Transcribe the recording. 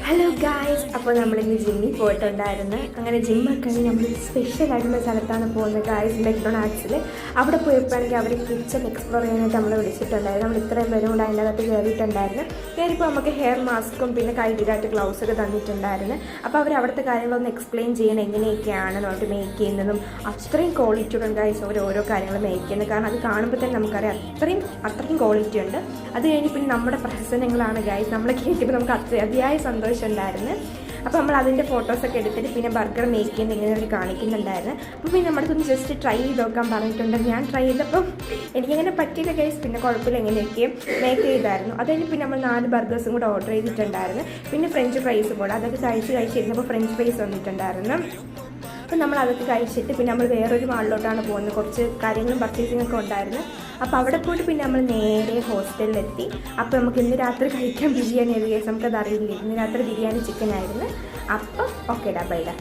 Hello guys, അപ്പോൾ നമ്മളിന്ന് ജിമ്മിൽ പോയിട്ടുണ്ടായിരുന്നു. അങ്ങനെ ജിമ്മൊക്കെ കഴിഞ്ഞ് നമ്മൾ സ്പെഷ്യലായിട്ടുള്ള സ്ഥലത്താണ് പോകുന്നത് ഗായ്സ്, മെക്ഡൊണാൾഡ്സിൽ. അവിടെ പോയപ്പോഴാണെങ്കിൽ അവർ കിച്ചൺ എക്സ്പ്ലോർ ചെയ്യാനായിട്ട് നമ്മളെ വിളിച്ചിട്ടുണ്ടായിരുന്നു. നമ്മൾ ഇത്രയും പേരും കൂടെ അതിൻ്റെ അകത്ത് കയറിയിട്ടുണ്ടായിരുന്നു. കയറിപ്പോൾ നമുക്ക് ഹെയർ മാസ്കും പിന്നെ കൈകിടായിട്ട് ഗ്ലൗസൊക്കെ തന്നിട്ടുണ്ടായിരുന്നു. അപ്പോൾ അവർ അവിടുത്തെ കാര്യങ്ങളൊന്ന് എക്സ്പ്ലെയിൻ ചെയ്യണം, എങ്ങനെയൊക്കെയാണ് നോട്ട് മേക്ക് ചെയ്യുന്നതും. അത്രയും ക്വാളിറ്റിയോടെ ഗായ്സ് ഓരോ കാര്യങ്ങൾ മേക്ക് ചെയ്യുന്നത്. കാരണം അത് കാണുമ്പോൾ തന്നെ നമുക്കറിയാം അത്രയും ക്വാളിറ്റി ഉണ്ട്. അത് കഴിഞ്ഞ് പിന്നെ നമ്മുടെ പ്രഹസനങ്ങളാണ് ഗായ്സ്. നമ്മളെ കേട്ടിപ്പോൾ നമുക്ക് അതിയായ സന്തോഷം ഉണ്ടായിരുന്നു. അപ്പോൾ നമ്മൾ അതിൻ്റെ ഫോട്ടോസൊക്കെ എടുത്തിട്ട് പിന്നെ ബർഗർ മേക്ക് ചെയ്യുന്നത് ഇങ്ങനെ അവർ കാണിക്കുന്നുണ്ടായിരുന്നു. അപ്പോൾ പിന്നെ നമ്മുടെ അടുത്തൊന്ന് ജസ്റ്റ് ട്രൈ ചെയ്ത് നോക്കാൻ പറഞ്ഞിട്ടുണ്ട്. ഞാൻ ട്രൈ ചെയ്തപ്പം എനിക്കങ്ങനെ പറ്റിയില്ല ഗൈസ്. പിന്നെ കുഴപ്പമില്ല, എങ്ങനെയൊക്കെ മേക്ക് ചെയ്തായിരുന്നു. അത് കഴിഞ്ഞ് പിന്നെ നമ്മൾ 4 ബർഗേഴ്സും കൂടെ ഓർഡർ ചെയ്തിട്ടുണ്ടായിരുന്നു. പിന്നെ ഫ്രഞ്ച് ഫ്രൈസും കൂടെ അതൊക്കെ കഴിച്ചിരുന്നപ്പോൾ ഫ്രഞ്ച് ഫ്രൈസ് വന്നിട്ടുണ്ടായിരുന്നു. അപ്പം നമ്മൾ അതൊക്കെ കഴിച്ചിട്ട് പിന്നെ നമ്മൾ വേറൊരു മാളിലോട്ടാണ് പോകുന്നത്. കുറച്ച് കാര്യങ്ങളും പർച്ചേസിങ്ങൊക്കെ ഉണ്ടായിരുന്നു. അപ്പോൾ അവിടെ പോയിട്ട് പിന്നെ നമ്മൾ നേരെ ഹോസ്റ്റലിലെത്തി. അപ്പോൾ നമുക്ക് ഇന്ന് രാത്രി കഴിക്കാൻ ബിരിയാണി ആയിരുന്നു കേസ്. നമുക്കത് അറിയില്ല. ഇന്ന് രാത്രി ബിരിയാണി ചിക്കൻ ആയിരുന്നു. അപ്പം ഓക്കേടാ, ബൈഡാ.